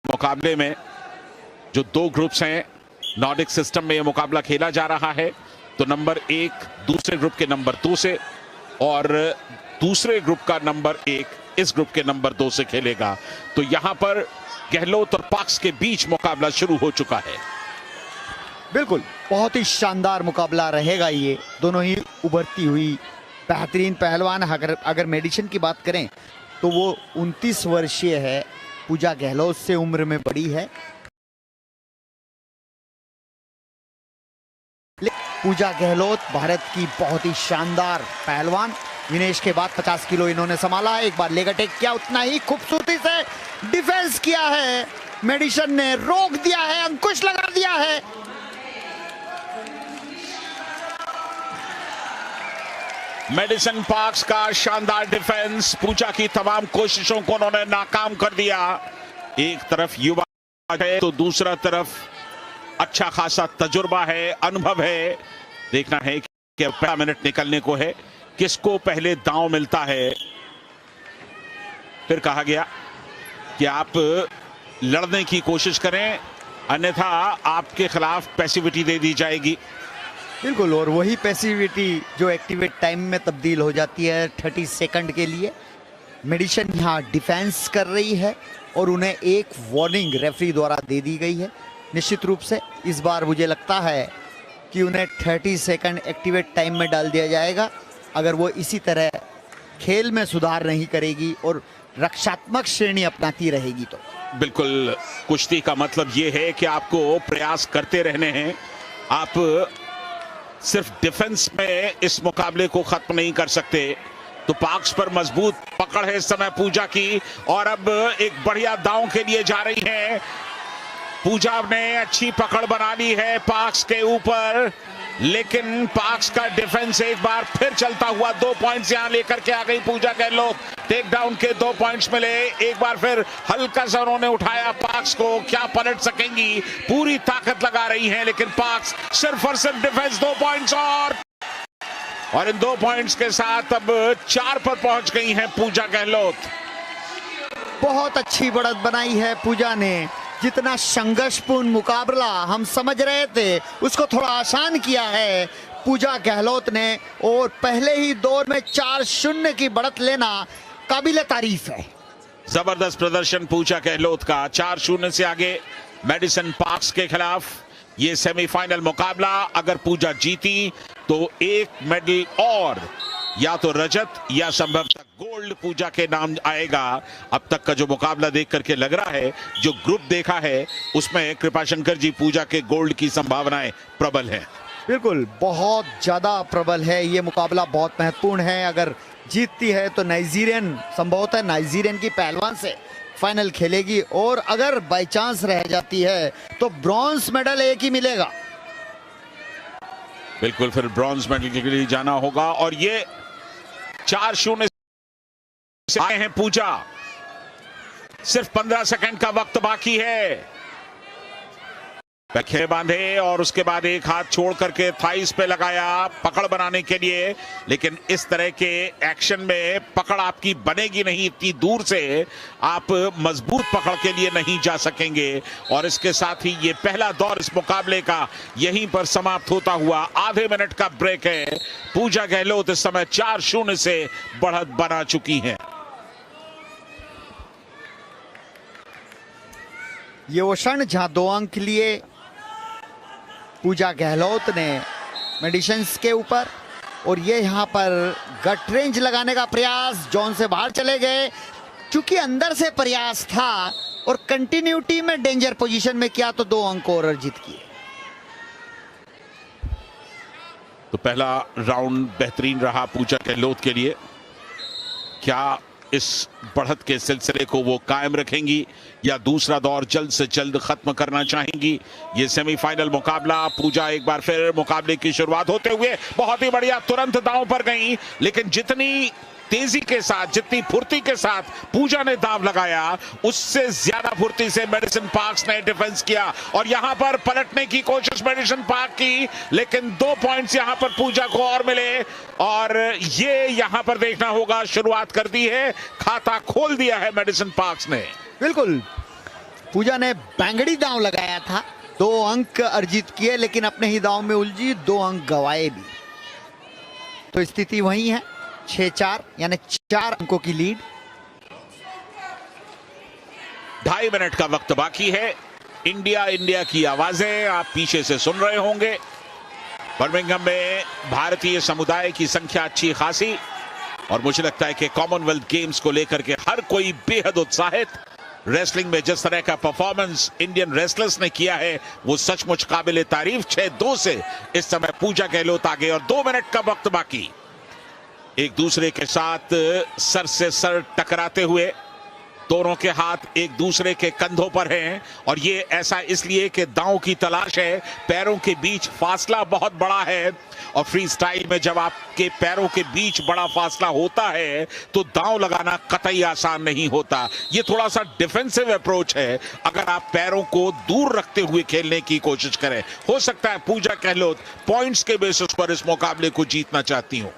मुकाबले में जो दो ग्रुप्स हैं, नॉर्डिक सिस्टम में यह मुकाबला खेला जा रहा है। तो नंबर 1 दूसरे ग्रुप के नंबर 2 से और दूसरे ग्रुप का नंबर 1 इस ग्रुप के नंबर 2 से खेलेगा। तो यहां पर गहलोत और पाक्स के बीच मुकाबला शुरू हो चुका है। बिल्कुल, बहुत ही शानदार मुकाबला रहेगा ये। दोनों ही उभरती हुई बेहतरीन पहलवान। अगर मेडिसिन की बात करें तो वो 29 वर्षीय है, पूजा गहलोत से उम्र में बड़ी है। पूजा गहलोत भारत की बहुत ही शानदार पहलवान। विनेश के बाद 50 किलो इन्होंने संभाला। एक बार लेग अटैक किया, उतना ही खूबसूरती से डिफेंस किया है। मेडिसिन ने रोक दिया है, अंकुश लगा दिया है। मेडिसिन पाक्स का शानदार डिफेंस, पूजा की तमाम कोशिशों को उन्होंने नाकाम कर दिया। एक तरफ युवा है तो दूसरा तरफ अच्छा खासा तजुर्बा है, अनुभव है। देखना है कि पहला मिनट निकलने को है, किसको पहले दांव मिलता है। फिर कहा गया कि आप लड़ने की कोशिश करें, अन्यथा आपके खिलाफ पैसिविटी दे दी जाएगी। बिल्कुल, और वही पैसिविटी जो एक्टिवेट टाइम में तब्दील हो जाती है 30 सेकंड के लिए। मेडिसिन यहाँ डिफेंस कर रही है और उन्हें एक वार्निंग रेफरी द्वारा दे दी गई है। निश्चित रूप से इस बार मुझे लगता है कि उन्हें 30 सेकंड एक्टिवेट टाइम में डाल दिया जाएगा। अगर वो इसी तरह खेल में सुधार नहीं करेगी और रक्षात्मक श्रेणी अपनाती रहेगी तो। बिल्कुल, कुश्ती का मतलब ये है कि आपको प्रयास करते रहने हैं। आप सिर्फ डिफेंस में इस मुकाबले को खत्म नहीं कर सकते। तो पाक्स पर मजबूत पकड़ है इस समय पूजा की, और अब एक बढ़िया दांव के लिए जा रही हैं। पूजा ने अच्छी पकड़ बना ली है पाक्स के ऊपर, लेकिन पाक्स का डिफेंस एक बार फिर चलता हुआ 2 पॉइंट्स यहां लेकर के आ गई पूजा गहलोत। टेक डाउन के 2 पॉइंट्स मिले। एक बार फिर हल्का सा उन्होंने उठाया पाक्स को। क्या पलट सकेंगी? पूरी ताकत लगा रही हैं, लेकिन पाक्स सिर्फ और सिर्फ डिफेंस। 2 पॉइंट्स और इन 2 पॉइंट्स के साथ अब 4 पर पहुंच गई हैं पूजा गहलोत। बहुत अच्छी बढ़त बनाई है पूजा ने। जितना संघर्षपूर्ण मुकाबला हम समझ रहे थे उसको थोड़ा आसान किया है पूजा गहलोत ने, और पहले ही दौर में 4-0 की बढ़त लेना काबिले तारीफ है। जबरदस्त प्रदर्शन पूजा गहलोत का। 4-0 से आगे मेडिसिन पाक्स के खिलाफ ये सेमीफाइनल मुकाबला। अगर पूजा जीती तो एक मेडल और, या तो रजत या संभवतः गोल्ड पूजा के नाम आएगा। अब तक का जो मुकाबला देख करके लग रहा है, जो ग्रुप देखा है उसमें कृपाशंकर जी, पूजा के गोल्ड की संभावनाएं प्रबल हैं। बिल्कुल, बहुत ज्यादा प्रबल है ये मुकाबला, बहुत महत्वपूर्ण है। अगर जीतती है तो नाइजीरियन, संभवतः नाइजीरियन की पहलवान से फाइनल खेलेगी, और अगर बाय चांस रह जाती है तो ब्रॉन्ज मेडल एक ही मिलेगा। बिल्कुल, फिर ब्रॉन्ज मेडल के लिए जाना होगा। और ये 4-0 से आए हैं पूजा। सिर्फ 15 सेकंड का वक्त बाकी है। पैखे बांधे और उसके बाद एक हाथ छोड़ करके थाइस पे लगाया पकड़ बनाने के लिए, लेकिन इस तरह के एक्शन में पकड़ आपकी बनेगी नहीं। इतनी दूर से आप मजबूत पकड़ के लिए नहीं जा सकेंगे। और इसके साथ ही ये पहला दौर इस मुकाबले का यहीं पर समाप्त होता हुआ। आधे मिनट का ब्रेक है। पूजा गहलोत इस समय 4-0 से बढ़त बना चुकी हैं। ये वो क्षण जहां 2 अंक लिए पूजा गहलोत ने मेडिसिन्स के ऊपर, और ये यहां पर गट रेंज लगाने का प्रयास, जोन से बाहर चले गए। चूंकि अंदर से प्रयास था और कंटिन्यूटी में डेंजर पोजीशन में किया तो 2 अंक और अर्जित किए। तो पहला राउंड बेहतरीन रहा पूजा गहलोत के लिए। क्या इस बढ़त के सिलसिले को वो कायम रखेंगी या दूसरा दौर जल्द से जल्द खत्म करना चाहेंगी? ये सेमीफाइनल मुकाबला। पूजा एक बार फिर मुकाबले की शुरुआत होते हुए बहुत ही बढ़िया तुरंत दांव पर गई, लेकिन जितनी तेजी के साथ, जितनी फुर्ती के साथ पूजा ने दांव लगाया, उससे ज्यादा फुर्ती से मेडिसिन पाक्स ने डिफेंस किया। और यहां पर पलटने की कोशिश मेडिसिन पाक की, लेकिन 2 पॉइंट्स यहां पर पूजा को और मिले। और ये यहां पर देखना होगा, शुरुआत कर दी है, खाता खोल दिया है मेडिसिन पाक्स ने। बिल्कुल, पूजा ने बैंगड़ी दांव लगाया था, 2 अंक अर्जित किए, लेकिन अपने ही दांव में उलझी, 2 अंक गंवाए भी। तो स्थिति वही है, 6-4 यानी 4 अंकों की लीड। 2.5 मिनट का वक्त बाकी है। इंडिया की आवाजें आप पीछे से सुन रहे होंगे। बर्मिंघम में भारतीय समुदाय की संख्या अच्छी खासी, और मुझे लगता है कि कॉमनवेल्थ गेम्स को लेकर के हर कोई बेहद उत्साहित। रेसलिंग में जिस तरह का परफॉर्मेंस इंडियन रेसलर्स ने किया है वो सचमुच काबिल तारीफ। 6-2 से इस समय पूजा गहलोत आगे, और 2 मिनट का वक्त बाकी। एक दूसरे के साथ सर से सर टकराते हुए, दोनों के हाथ एक दूसरे के कंधों पर हैं, और ये ऐसा इसलिए कि दांव की तलाश है। पैरों के बीच फासला बहुत बड़ा है, और फ्री स्टाइल में जब आपके पैरों के बीच बड़ा फासला होता है तो दांव लगाना कतई आसान नहीं होता। ये थोड़ा सा डिफेंसिव अप्रोच है अगर आप पैरों को दूर रखते हुए खेलने की कोशिश करें। हो सकता है पूजा गहलोत पॉइंट्स के बेसिस पर इस मुकाबले को जीतना चाहती हूं।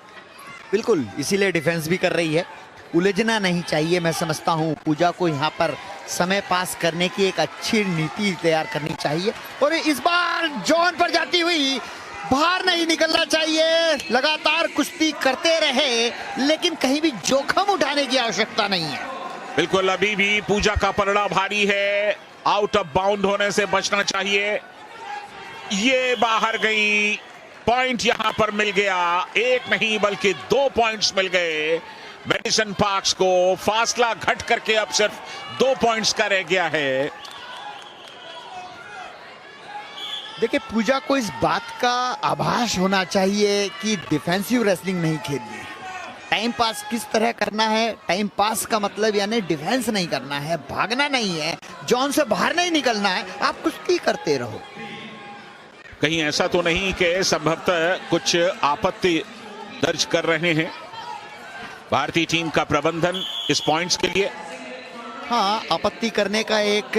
बिल्कुल, इसीलिए डिफेंस भी कर रही है। उलझना नहीं चाहिए। मैं समझता हूं पूजा को यहां पर समय पास करने की एक अच्छी नीति तैयार करनी चाहिए, और इस बार जॉन पर जाती हुई बाहर नहीं निकलना चाहिए। लगातार कुश्ती करते रहे, लेकिन कहीं भी जोखिम उठाने की आवश्यकता नहीं है। बिल्कुल, अभी भी पूजा का पलड़ा भारी है। आउट ऑफ बाउंड होने से बचना चाहिए। ये बाहर गई, पॉइंट यहां पर मिल गया। 1 नहीं बल्कि 2 पॉइंट्स मिल गए मैडिसन पार्क्स को। फासला घट करके अब सिर्फ 2 पॉइंट्स का रह गया है। देखिए, पूजा को इस बात का आभास होना चाहिए कि डिफेंसिव रेसलिंग नहीं खेलनी है। टाइम पास किस तरह करना है। टाइम पास का मतलब यानी डिफेंस नहीं करना है, भागना नहीं है, जॉन से बाहर नहीं निकलना है। आप कुश्ती करते रहो। कहीं ऐसा तो नहीं कि संभवतः कुछ आपत्ति दर्ज कर रहे हैं भारतीय टीम का प्रबंधन इस पॉइंट्स के लिए? हाँ, आपत्ति करने का एक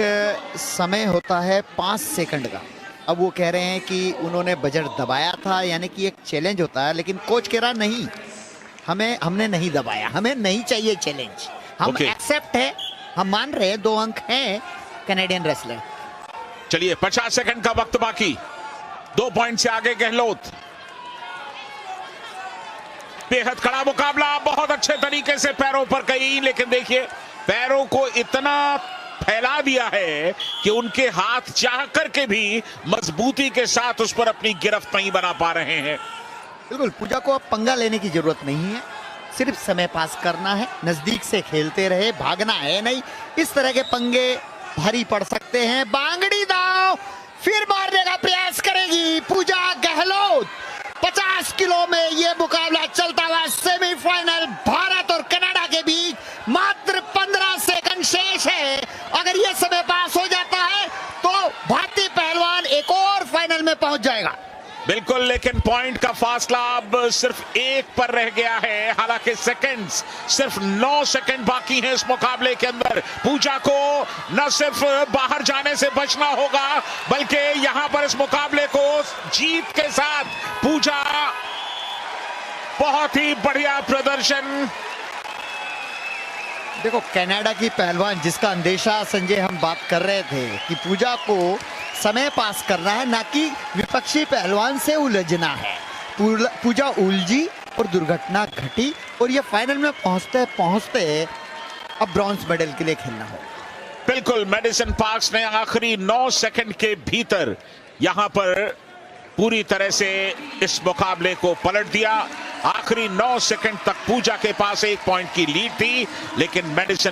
समय होता है 5 सेकंड का। अब वो कह रहे हैं कि उन्होंने बजट दबाया था, यानी कि एक चैलेंज होता है, लेकिन कोच कह रहा नहीं, हमने नहीं दबाया, हमें नहीं चाहिए चैलेंज, हम एक्सेप्ट है, हम मान रहे हैं 2 अंक है कैनेडियन रेसलर। चलिए, 50 सेकंड का वक्त बाकी। 2 पॉइंट से आगे गहलोत। बेहद कड़ा मुकाबला, बहुत अच्छे तरीके से पैरों पर गई, लेकिन देखिए पैरों को इतना फैला दिया है कि उनके हाथ चाह करके भी मजबूती के साथ उस पर अपनी गिरफ्त नहीं बना पा रहे हैं। बिल्कुल, पूजा को अब पंगा लेने की जरूरत नहीं है, सिर्फ समय पास करना है, नजदीक से खेलते रहे, भागना है नहीं। इस तरह के पंगे भारी पड़ सकते हैं। बांगड़ी दांव फिर मारने का प्रयास करेगी पूजा गहलोत। 50 किलो में ये मुकाबला चलता हुआ सेमीफाइनल भारत और कनाडा के बीच मात्र 15 सेकंड शेष है। अगर ये समय पास हो जाता है तो भारतीय पहलवान एक और फाइनल में पहुंच जाएगा। बिल्कुल, लेकिन पॉइंट का फासला अब सिर्फ 1 पर रह गया है। हालांकि सेकंड्स सिर्फ 9 सेकंड बाकी हैं इस मुकाबले के अंदर। पूजा को न सिर्फ बाहर जाने से बचना होगा, बल्कि यहां पर इस मुकाबले को जीत के साथ पूजा बहुत ही बढ़िया प्रदर्शन। देखो, कनाडा की पहलवान जिसका अंदेशा संजय हम बात कर रहे थे कि पूजा को समय पास करना है, ना कि विपक्षी पहलवान से उलझना है। पूजा उलझी और दुर्घटना घटी, और ये फाइनल में पहुंचते पहुंचते अब ब्रॉन्ज मेडल के लिए खेलना हो। बिल्कुल, मैडिसन पार्क्स ने आखिरी 9 सेकंड के भीतर यहां पर पूरी तरह से इस मुकाबले को पलट दिया। आखिरी 9 सेकंड तक पूजा के पास 1 पॉइंट की लीड थी, लेकिन मैडिसन